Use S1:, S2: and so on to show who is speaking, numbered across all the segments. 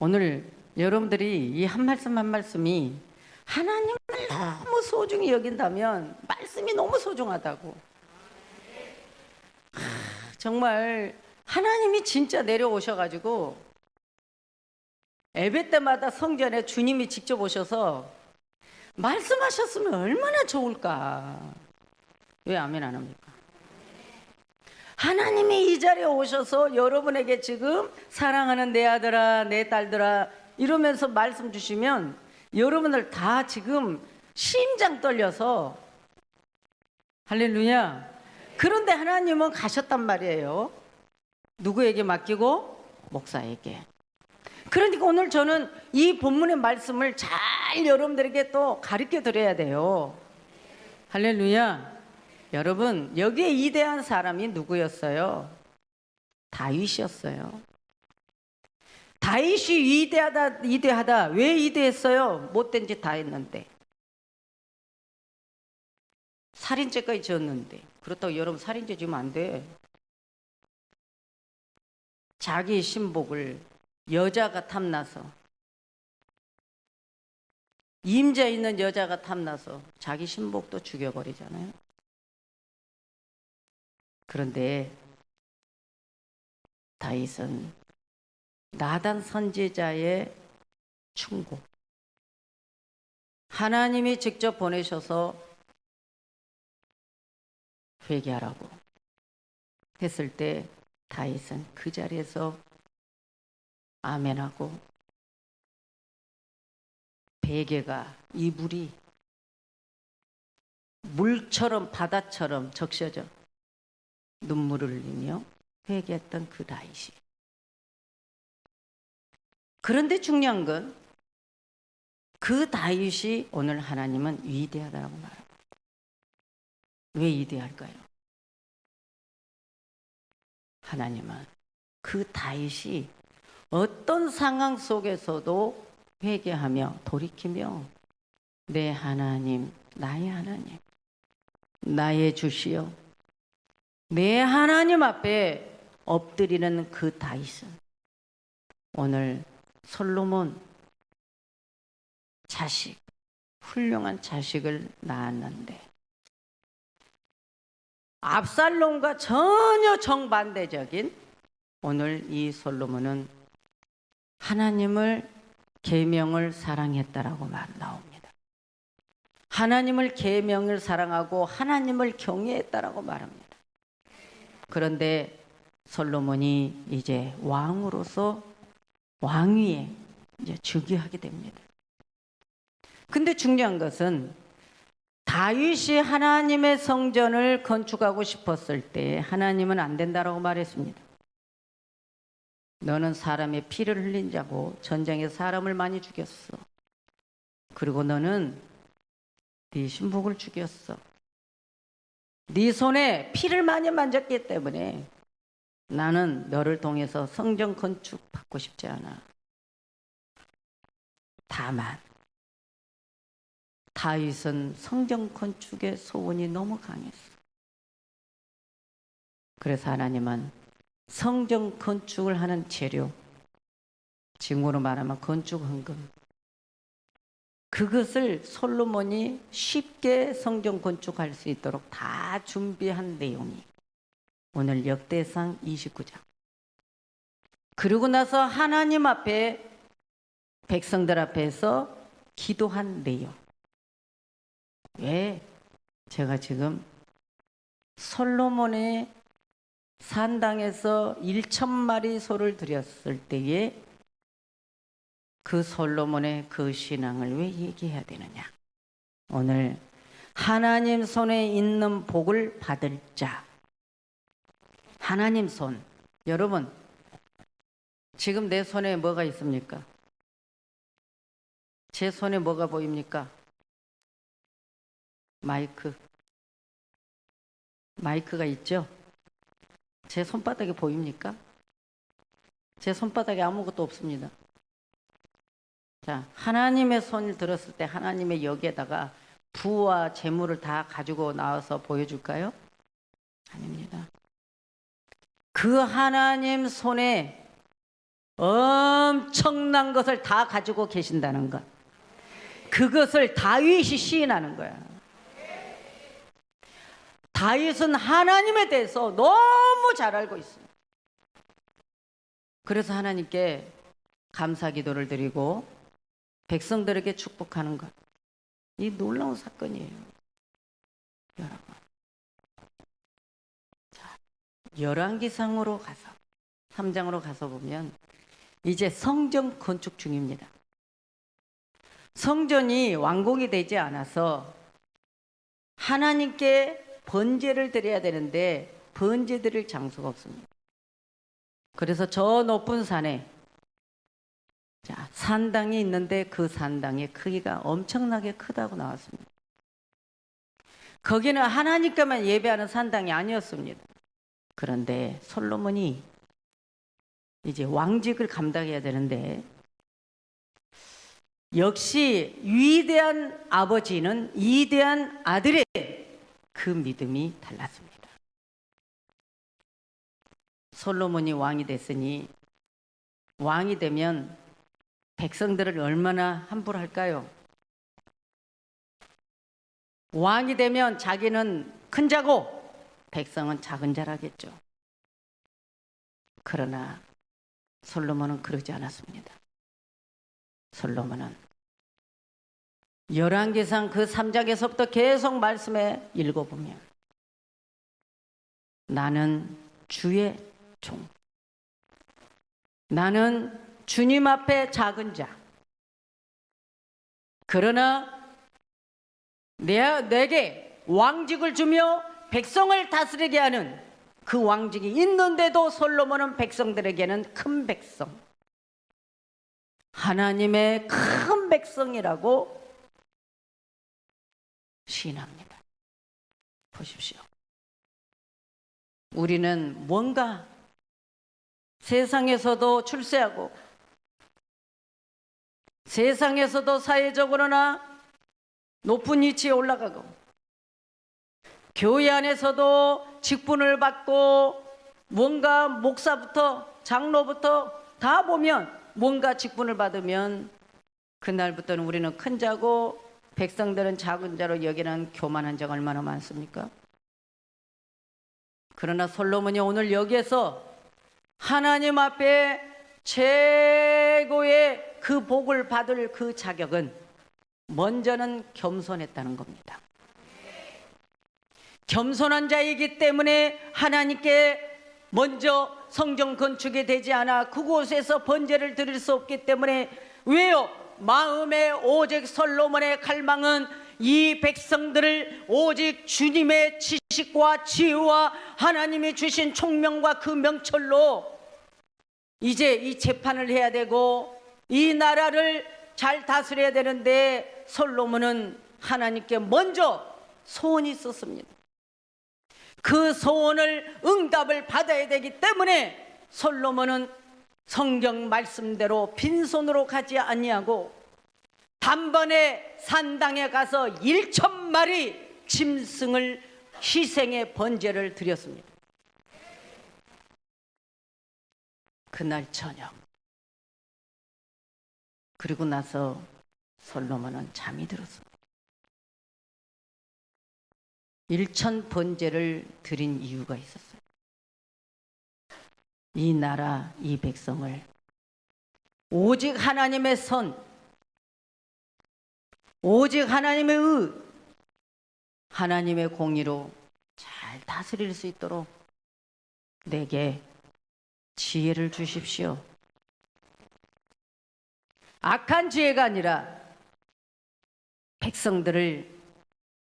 S1: 오늘 여러분들이 이 한 말씀 한 말씀이 하나님을 너무 소중히 여긴다면 말씀이 너무 소중하다고. 정말 하나님이 진짜 내려오셔가지고 예배 때마다 성전에 주님이 직접 오셔서 말씀하셨으면 얼마나 좋을까. 왜 아멘 안 합니까? 하나님이 이 자리에 오셔서 여러분에게 지금 사랑하는 내 아들아 내 딸들아 이러면서 말씀 주시면 여러분들 다 지금 심장 떨려서 할렐루야. 그런데 하나님은 가셨단 말이에요. 누구에게 맡기고? 목사에게. 그러니까 오늘 저는 이 본문의 말씀을 잘 여러분들에게 또 가르쳐 드려야 돼요. 할렐루야. 여러분, 여기에 위대한 사람이 누구였어요? 다윗이었어요. 다윗이 위대하다. 왜 위대했어요? 못된 짓 다 했는데. 살인죄까지 지었는데. 그렇다고 여러분 살인죄 지으면 안 돼. 자기 신복을 여자가 탐나서, 임자 있는 여자가 탐나서 자기 신복도 죽여버리잖아요. 그런데 다윗은 나단 선지자의 충고, 하나님이 직접 보내셔서 회개하라고 했을 때 다윗은 그 자리에서 아멘하고 베개가 이불이 물처럼 바다처럼 적셔져 눈물을 흘리며 회개했던 그 다윗이. 그런데 중요한 건 그 다윗이 오늘 하나님은 위대하다고 말합니다. 왜 위대할까요? 하나님은 그 다윗이 어떤 상황 속에서도 회개하며 돌이키며 내 하나님, 나의 하나님, 나의 주시여, 내 하나님 앞에 엎드리는 그 다윗은 오늘 솔로몬 자식, 훌륭한 자식을 낳았는데 압살롬과 전혀 정반대적인 오늘 이 솔로몬은 하나님을 계명을 사랑했다라고 나옵니다. 하나님을 계명을 사랑하고 하나님을 경외했다라고 말합니다. 그런데 솔로몬이 이제 왕으로서 왕위에 이제 즉위하게 됩니다. 근데 중요한 것은 다윗이 하나님의 성전을 건축하고 싶었을 때 하나님은 안 된다라고 말했습니다. 너는 사람의 피를 흘린 자고 전쟁에서 사람을 많이 죽였어. 그리고 너는 네 신복을 죽였어. 네 손에 피를 많이 만졌기 때문에 나는 너를 통해서 성전 건축 받고 싶지 않아. 다만 다윗은 성전 건축의 소원이 너무 강했어. 그래서 하나님은 성전 건축을 하는 재료, 지금으로 말하면 건축 헌금, 그것을 솔로몬이 쉽게 성전 건축할 수 있도록 다 준비한 내용이 오늘 역대상 29장. 그리고 나서 하나님 앞에 백성들 앞에서 기도한 내용. 왜? 제가 지금 솔로몬의 산당에서 1,000마리 소를 드렸을 때에 그 솔로몬의 그 신앙을 왜 얘기해야 되느냐? 오늘 하나님 손에 있는 복을 받을 자. 하나님 손. 여러분, 지금 내 손에 뭐가 있습니까? 제 손에 뭐가 보입니까? 마이크가 있죠? 제 손바닥에 보입니까? 제 손바닥에 아무것도 없습니다. 자, 하나님의 손을 들었을 때 하나님의 여기에다가 부와 재물을 다 가지고 나와서 보여줄까요? 아닙니다. 그 하나님 손에 엄청난 것을 다 가지고 계신다는 것. 그것을 다윗이 시인하는 거야. 다윗은 하나님에 대해서 너무 잘 알고 있어요. 그래서 하나님께 감사 기도를 드리고 백성들에게 축복하는 것. 이 놀라운 사건이에요. 여러분. 자, 열왕기상으로 가서 3장으로 가서 보면 이제 성전 건축 중입니다. 성전이 완공이 되지 않아서 하나님께 번제를 드려야 되는데 번제 드릴 장소가 없습니다. 그래서 저 높은 산에 산당이 있는데 그 산당의 크기가 엄청나게 크다고 나왔습니다. 거기는 하나님께만 예배하는 산당이 아니었습니다. 그런데 솔로몬이 이제 왕직을 감당해야 되는데 역시 위대한 아버지는 위대한 아들의 그 믿음이 달랐습니다. 솔로몬이 왕이 됐으니 왕이 되면 백성들을 얼마나 함부로 할까요? 왕이 되면 자기는 큰 자고 백성은 작은 자라겠죠. 그러나 솔로몬은 그러지 않았습니다. 솔로몬은 열왕기상 그 3장에서부터 계속 말씀에 읽어보면 나는 주의 종, 나는 주님 앞에 작은 자, 그러나 내게 왕직을 주며 백성을 다스리게 하는 그 왕직이 있는데도 솔로몬은 백성들에게는 큰 백성, 하나님의 큰 백성이라고 시인합니다. 보십시오. 우리는 뭔가 세상에서도 출세하고 세상에서도 사회적으로나 높은 위치에 올라가고 교회 안에서도 직분을 받고 뭔가 목사부터 장로부터 다 보면 뭔가 직분을 받으면 그날부터는 우리는 큰 자고 백성들은 작은 자로 여기는 교만한 자가 얼마나 많습니까? 그러나 솔로몬이 오늘 여기에서 하나님 앞에 최고의 그 복을 받을 그 자격은 먼저는 겸손했다는 겁니다. 겸손한 자이기 때문에 하나님께 먼저 성전 건축이 되지 않아 그곳에서 번제를 드릴 수 없기 때문에 왜요? 마음에 오직 솔로몬의 갈망은 이 백성들을 오직 주님의 지식과 지혜와 하나님이 주신 총명과 그 명철로 이제 이 재판을 해야 되고 이 나라를 잘 다스려야 되는데 솔로몬은 하나님께 먼저 소원이 있었습니다. 그 소원을 응답을 받아야 되기 때문에 솔로몬은 성경 말씀대로 빈손으로 가지 아니하고 단번에 산당에 가서 1,000마리 짐승을 희생의 번제를 드렸습니다. 그날 저녁 그리고 나서 솔로몬은 잠이 들었습니다. 1,000 번제를 드린 이유가 있었어요. 이 나라, 이 백성을 오직 하나님의 선, 오직 하나님의 의, 하나님의 공의로 잘 다스릴 수 있도록 내게 지혜를 주십시오. 악한 지혜가 아니라 백성들을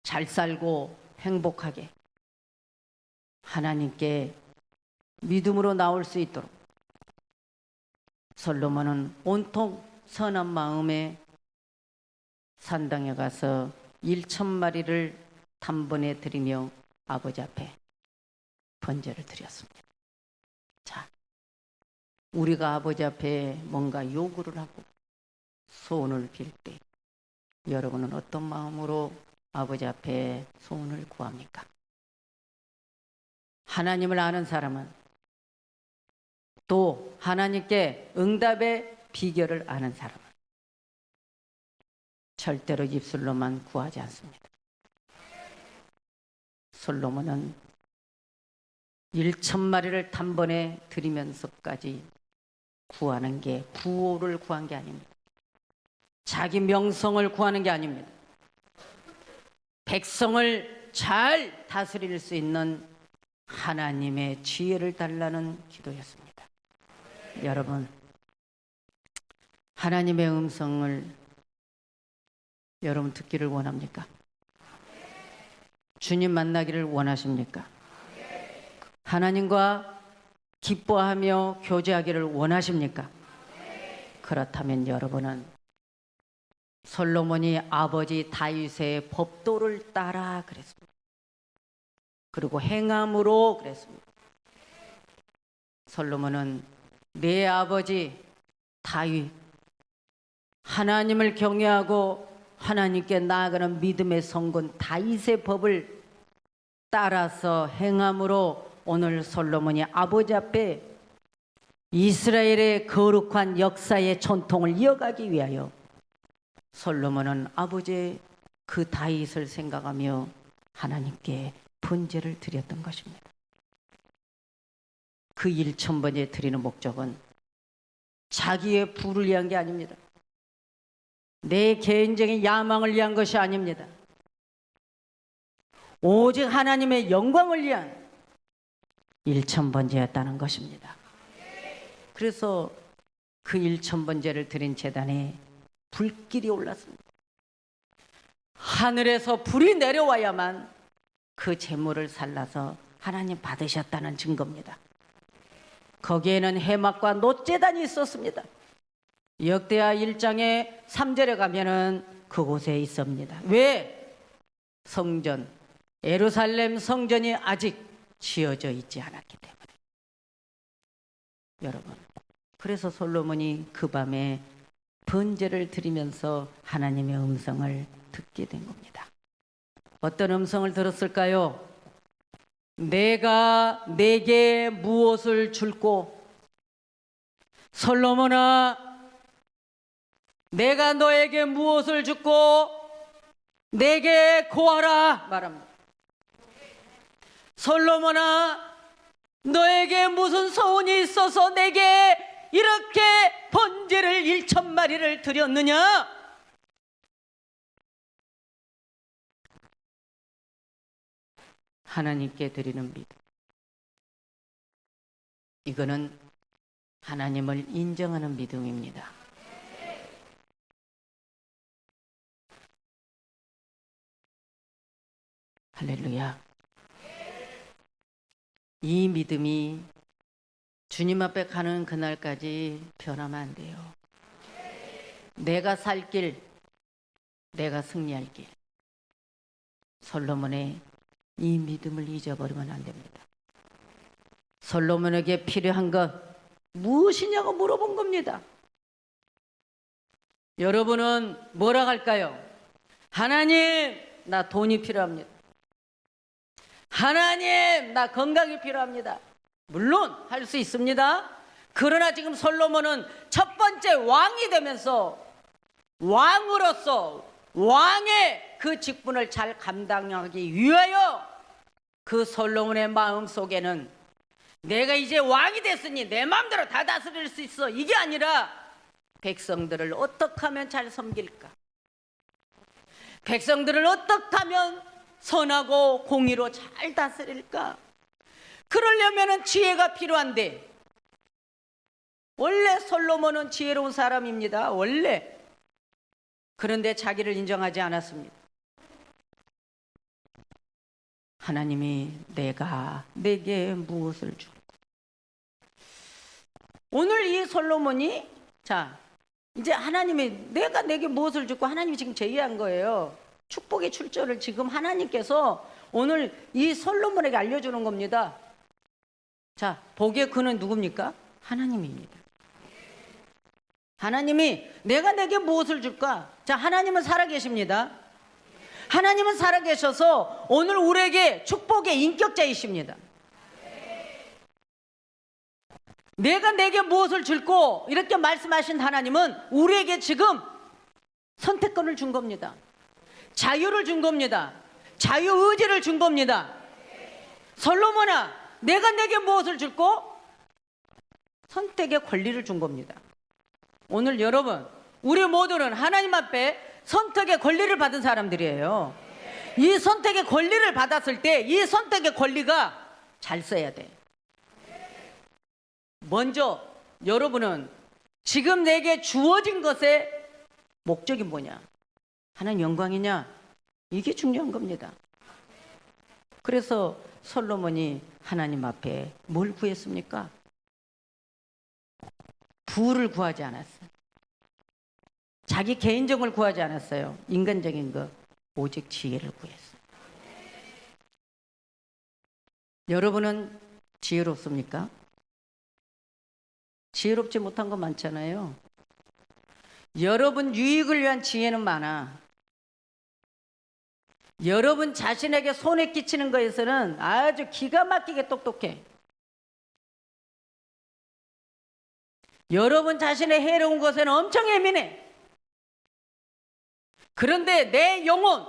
S1: 잘 살고 행복하게 하나님께 믿음으로 나올 수 있도록 솔로몬은 온통 선한 마음에 산당에 가서 1,000마리를 단번에 드리며 아버지 앞에 번제를 드렸습니다. 자, 우리가 아버지 앞에 뭔가 요구를 하고 소원을 빌 때 여러분은 어떤 마음으로 아버지 앞에 소원을 구합니까? 하나님을 아는 사람은 또 하나님께 응답의 비결을 아는 사람은 절대로 입술로만 구하지 않습니다. 솔로몬은 1,000마리를 단번에 드리면서까지 구하는 게 부호를 구한 게 아닙니다. 자기 명성을 구하는 게 아닙니다. 백성을 잘 다스릴 수 있는 하나님의 지혜를 달라는 기도였습니다. 여러분, 하나님의 음성을 여러분 듣기를 원합니까? 주님 만나기를 원하십니까? 하나님과 기뻐하며 교제하기를 원하십니까? 그렇다면 여러분은 솔로몬이 아버지 다윗의 법도를 따라 그랬습니다. 그리고 행함으로 그랬습니다. 솔로몬은 내 아버지 다윗, 하나님을 경외하고 하나님께 나아가는 믿음의 성군 다윗의 법을 따라서 행함으로 오늘 솔로몬이 아버지 앞에 이스라엘의 거룩한 역사의 전통을 이어가기 위하여 솔로몬은 아버지의 그 다윗을 생각하며 하나님께 번제를 드렸던 것입니다. 그 1,000번째 드리는 목적은 자기의 부를 위한 게 아닙니다. 내 개인적인 야망을 위한 것이 아닙니다. 오직 하나님의 영광을 위한 1,000번제였다는 것입니다. 그래서 그 1,000번제를 드린 제단에 불길이 올랐습니다. 하늘에서 불이 내려와야만 그 제물을 살라서 하나님 받으셨다는 증거입니다. 거기에는 해막과 놋제단이 있었습니다. 역대하 1장의 3절에 가면은 그곳에 있습니다. 왜? 성전, 예루살렘 성전이 아직 지어져 있지 않았기 때문에. 여러분, 그래서 솔로몬이 그 밤에 번제를 드리면서 하나님의 음성을 듣게 된 겁니다. 어떤 음성을 들었을까요? 내가 내게 무엇을 줄꼬? 솔로몬아, 내가 너에게 무엇을 줄꼬? 내게 고하라 말합니다. 솔로몬아, 너에게 무슨 소원이 있어서 내게 이렇게 번제를 1,000마리를 드렸느냐? 하나님께 드리는 믿음, 이거는 하나님을 인정하는 믿음입니다. 할렐루야. 이 믿음이 주님 앞에 가는 그날까지 변하면 안 돼요. 내가 살 길, 내가 승리할 길. 솔로몬의 이 믿음을 잊어버리면 안 됩니다. 솔로몬에게 필요한 것 무엇이냐고 물어본 겁니다. 여러분은 뭐라 할까요? 하나님, 나 돈이 필요합니다. 하나님, 나 건강이 필요합니다. 물론 할 수 있습니다. 그러나 지금 솔로몬은 첫 번째 왕이 되면서 왕으로서 왕의 그 직분을 잘 감당하기 위하여 그 솔로몬의 마음 속에는 내가 이제 왕이 됐으니 내 마음대로 다 다스릴 수 있어, 이게 아니라 백성들을 어떻게 하면 잘 섬길까, 백성들을 어떻게 하면 선하고 공의로 잘 다스릴까, 그러려면 지혜가 필요한데, 원래 솔로몬은 지혜로운 사람입니다. 원래. 그런데 자기를 인정하지 않았습니다. 하나님이 내가 내게 무엇을 줄까? 오늘 이 솔로몬이, 자, 이제 하나님이 내가 내게 무엇을 줄까? 하나님이 지금 제의한 거예요. 축복의 출처를 지금 하나님께서 오늘 이 솔로몬에게 알려주는 겁니다. 자, 복의 근은 누굽니까? 하나님입니다. 하나님이 내가 내게 무엇을 줄까? 자, 하나님은 살아계십니다. 하나님은 살아계셔서 오늘 우리에게 축복의 인격자이십니다. 내가 내게 무엇을 줄고 이렇게 말씀하신 하나님은 우리에게 지금 선택권을 준 겁니다. 자유를 준 겁니다. 자유의지를 준 겁니다. 솔로몬아, 내가 내게 무엇을 줄고? 선택의 권리를 준 겁니다. 오늘 여러분, 우리 모두는 하나님 앞에 선택의 권리를 받은 사람들이에요. 이 선택의 권리를 받았을 때 이 선택의 권리가 잘 써야 돼. 먼저 여러분은 지금 내게 주어진 것의 목적이 뭐냐? 하나님 영광이냐? 이게 중요한 겁니다. 그래서 솔로몬이 하나님 앞에 뭘 구했습니까? 부를 구하지 않았어요. 자기 개인적을 구하지 않았어요. 인간적인 것, 오직 지혜를 구했어요. 여러분은 지혜롭습니까? 지혜롭지 못한 거 많잖아요. 여러분 유익을 위한 지혜는 많아. 여러분 자신에게 손해 끼치는 거에서는 아주 기가 막히게 똑똑해. 여러분 자신의 해로운 것에는 엄청 예민해. 그런데 내 영혼,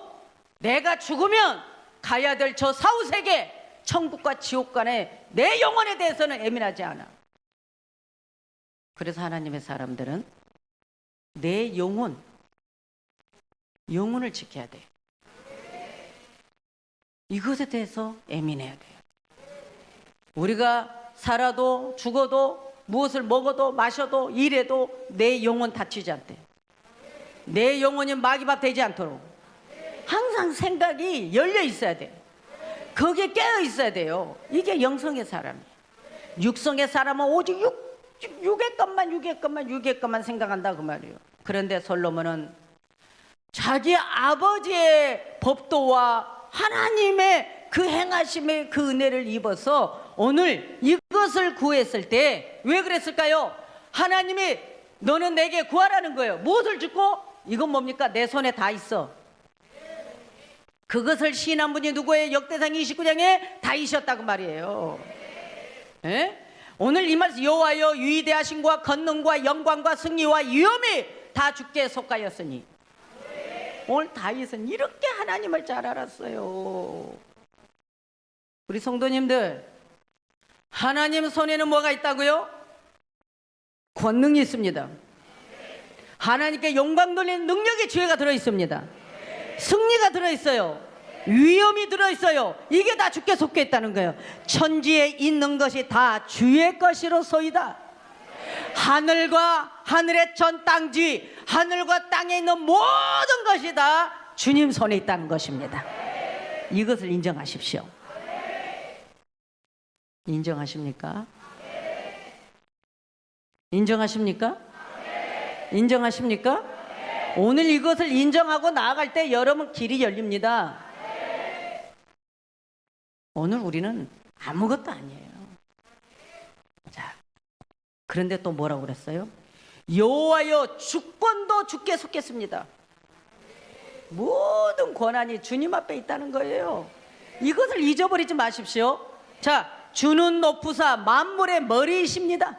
S1: 내가 죽으면 가야 될 저 사후세계, 천국과 지옥 간의 내 영혼에 대해서는 예민하지 않아. 그래서 하나님의 사람들은 내 영혼을 지켜야 돼. 이것에 대해서 예민해야 돼요. 우리가 살아도 죽어도 무엇을 먹어도 마셔도 일해도 내 영혼 다치지 않대. 내 영혼이 마귀밥 되지 않도록 항상 생각이 열려 있어야 돼. 거기에 깨어 있어야 돼요. 이게 영성의 사람이에요. 육성의 사람은 오직 육의 것만 생각한다 그 말이에요. 그런데 솔로몬은 자기 아버지의 법도와 하나님의 그 행하심의 그 은혜를 입어서 오늘 이것을 구했을 때 왜 그랬을까요? 하나님이 너는 내게 구하라는 거예요. 무엇을 주고? 이건 뭡니까? 내 손에 다 있어. 그것을 시인한 분이 누구예요? 역대상 29장에 다이셨다고 말이에요. 에? 오늘 이 말씀, 여호와여 위대하심과 권능과 영광과 승리와 위엄이 다 주께 속하였으니. 오늘 다윗은 이렇게 하나님을 잘 알았어요. 우리 성도님들, 하나님 손에는 뭐가 있다고요? 권능이 있습니다. 하나님께 영광 돌리는 능력의 지혜가 들어있습니다. 승리가 들어있어요. 위엄이 들어있어요. 이게 다 주께 속해 있다는 거예요. 천지에 있는 것이 다 주의 것이로소이다. 하늘과 하늘의 전 땅지, 하늘과 땅에 있는 모든 것이 다 주님 손에 있다는 것입니다. 이것을 인정하십시오. 인정하십니까? 인정하십니까? 인정하십니까? 오늘 이것을 인정하고 나아갈 때 여러분 길이 열립니다. 오늘 우리는 아무것도 아니에요. 자, 그런데 또 뭐라고 그랬어요? 여호와여 주권도 주께 속했습니다. 모든 권한이 주님 앞에 있다는 거예요. 이것을 잊어버리지 마십시오. 자, 주는 높으사 만물의 머리이십니다.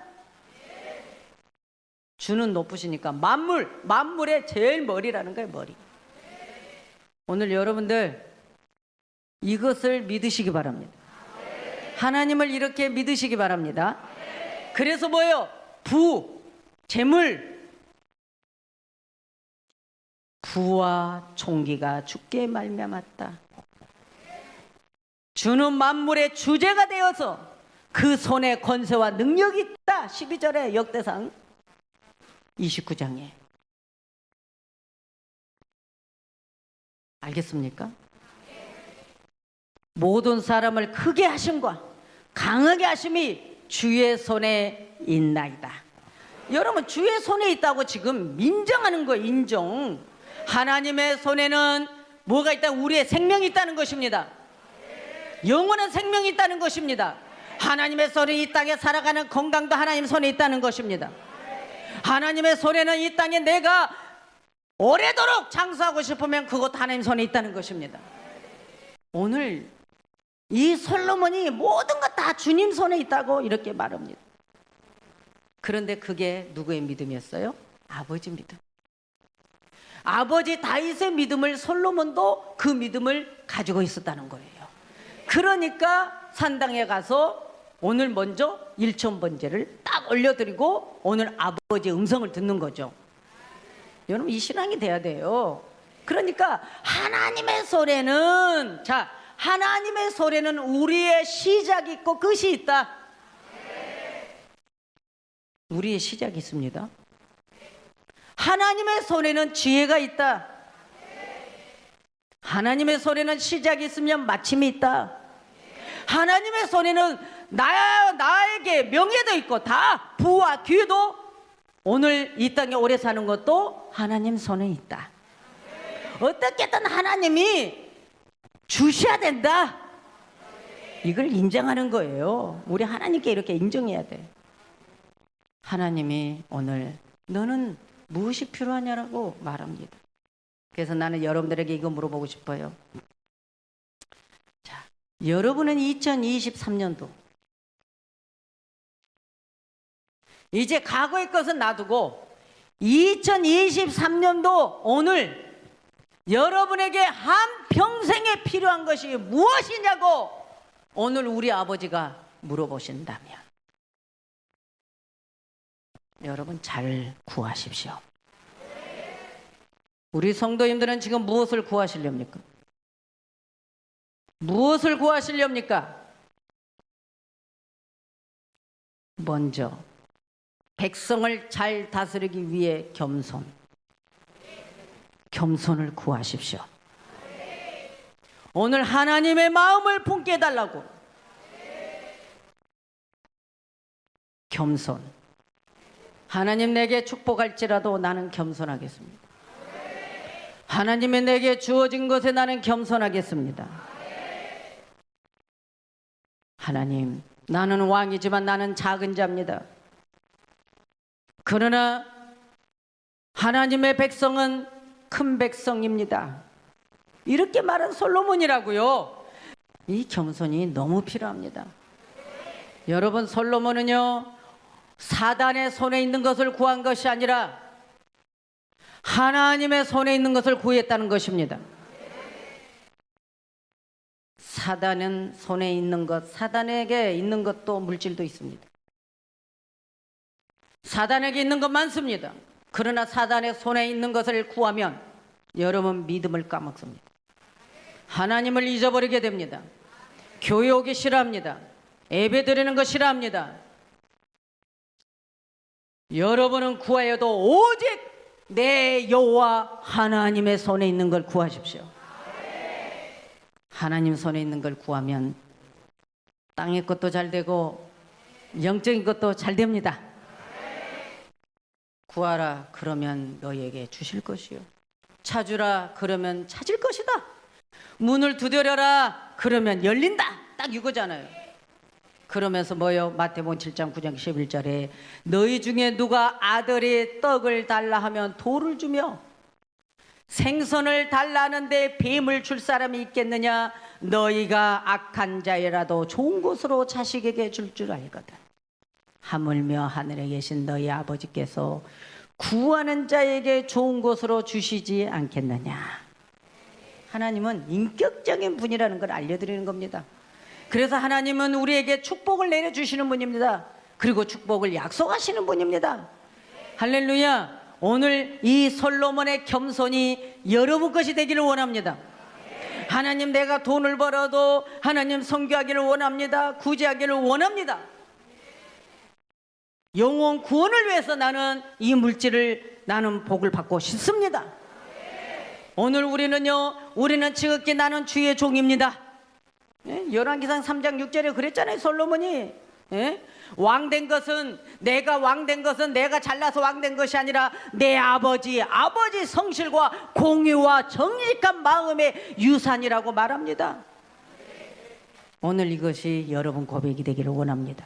S1: 주는 높으시니까 만물의 제일 머리라는 거예요. 머리. 오늘 여러분들 이것을 믿으시기 바랍니다. 하나님을 이렇게 믿으시기 바랍니다. 그래서 뭐예요? 재물, 부와 총기가 주께 말미암았다. 주는 만물의 주제가 되어서 그 손에 권세와 능력이 있다. 12절에 역대상 29장에. 알겠습니까? 모든 사람을 크게 하심과 강하게 하심이 주의 손에 있나이다. 여러분, 주의 손에 있다고 지금 인정하는 거예요. 인정. 하나님의 손에는 뭐가 있다? 우리의 생명이 있다는 것입니다. 영원한 생명이 있다는 것입니다. 하나님의 손에 이 땅에 살아가는 건강도 하나님 손에 있다는 것입니다. 하나님의 손에는 이 땅에 내가 오래도록 장수하고 싶으면 그것도 하나님 손에 있다는 것입니다. 오늘 이 솔로몬이 모든 것 다 주님 손에 있다고 이렇게 말합니다. 그런데 그게 누구의 믿음이었어요? 아버지 믿음. 아버지 다윗의 믿음을 솔로몬도 그 믿음을 가지고 있었다는 거예요. 그러니까 산당에 가서 오늘 먼저 일천번제를 딱 올려드리고 오늘 아버지의 음성을 듣는 거죠. 여러분, 이 신앙이 돼야 돼요. 그러니까 하나님의 소리는, 자, 하나님의 소리는 우리의 시작이 있고 끝이 있다. 우리의 시작이 있습니다. 하나님의 손에는 지혜가 있다. 하나님의 손에는 시작이 있으면 마침이 있다. 하나님의 손에는 나에게 명예도 있고 다 부와 귀도, 오늘 이 땅에 오래 사는 것도 하나님 손에 있다. 어떻게든 하나님이 주셔야 된다. 이걸 인정하는 거예요. 우리 하나님께 이렇게 인정해야 돼. 하나님이 오늘 너는 무엇이 필요하냐라고 말합니다. 그래서 나는 여러분들에게 이거 물어보고 싶어요. 자, 여러분은 2023년도 이제 과거의 것은 놔두고 2023년도 오늘 여러분에게 한평생에 필요한 것이 무엇이냐고 오늘 우리 아버지가 물어보신다면 여러분 잘 구하십시오. 우리 성도님들은 지금 무엇을 구하시렵니까? 무엇을 구하시렵니까? 먼저 백성을 잘 다스리기 위해 겸손을 구하십시오. 오늘 하나님의 마음을 품게 해달라고. 겸손. 하나님 내게 축복할지라도 나는 겸손하겠습니다. 하나님의 내게 주어진 것에 나는 겸손하겠습니다. 하나님, 나는 왕이지만 나는 작은 자입니다. 그러나 하나님의 백성은 큰 백성입니다. 이렇게 말한 솔로몬이라고요. 이 겸손이 너무 필요합니다. 여러분, 솔로몬은요 사단의 손에 있는 것을 구한 것이 아니라 하나님의 손에 있는 것을 구했다는 것입니다. 사단은 손에 있는 것, 사단에게 있는 것도 물질도 있습니다. 사단에게 있는 것 많습니다. 그러나 사단의 손에 있는 것을 구하면 여러분 믿음을 까먹습니다. 하나님을 잊어버리게 됩니다. 교회 오기 싫어합니다. 예배 드리는 거 싫어합니다. 여러분은 구하여도 오직 내 여호와 하나님의 손에 있는 걸 구하십시오. 하나님 손에 있는 걸 구하면 땅의 것도 잘 되고 영적인 것도 잘 됩니다. 구하라 그러면 너희에게 주실 것이요, 찾으라 그러면 찾을 것이다, 문을 두드려라 그러면 열린다. 딱 이거잖아요. 그러면서 뭐요? 마태복음 7장 9장 11절에 너희 중에 누가 아들이 떡을 달라 하면 돌을 주며 생선을 달라 하는데 뱀을 줄 사람이 있겠느냐? 너희가 악한 자이라도 좋은 것으로 자식에게 줄 줄 알거든. 하물며 하늘에 계신 너희 아버지께서 구하는 자에게 좋은 것으로 주시지 않겠느냐? 하나님은 인격적인 분이라는 걸 알려드리는 겁니다. 그래서 하나님은 우리에게 축복을 내려주시는 분입니다. 그리고 축복을 약속하시는 분입니다. 할렐루야. 오늘 이 솔로몬의 겸손이 여러분 것이 되기를 원합니다. 하나님, 내가 돈을 벌어도 하나님 선교하기를 원합니다. 구제하기를 원합니다. 영혼 구원을 위해서 나는 이 물질을, 나는 복을 받고 싶습니다. 오늘 우리는 지극히 나는 주의 종입니다. 열왕기상 3장 6절에 그랬잖아요. 솔로몬이 왕된 것은, 내가 왕된 것은 내가 잘나서 왕된 것이 아니라 내 아버지 성실과 공의와 정직한 마음의 유산이라고 말합니다. 오늘 이것이 여러분 고백이 되기를 원합니다.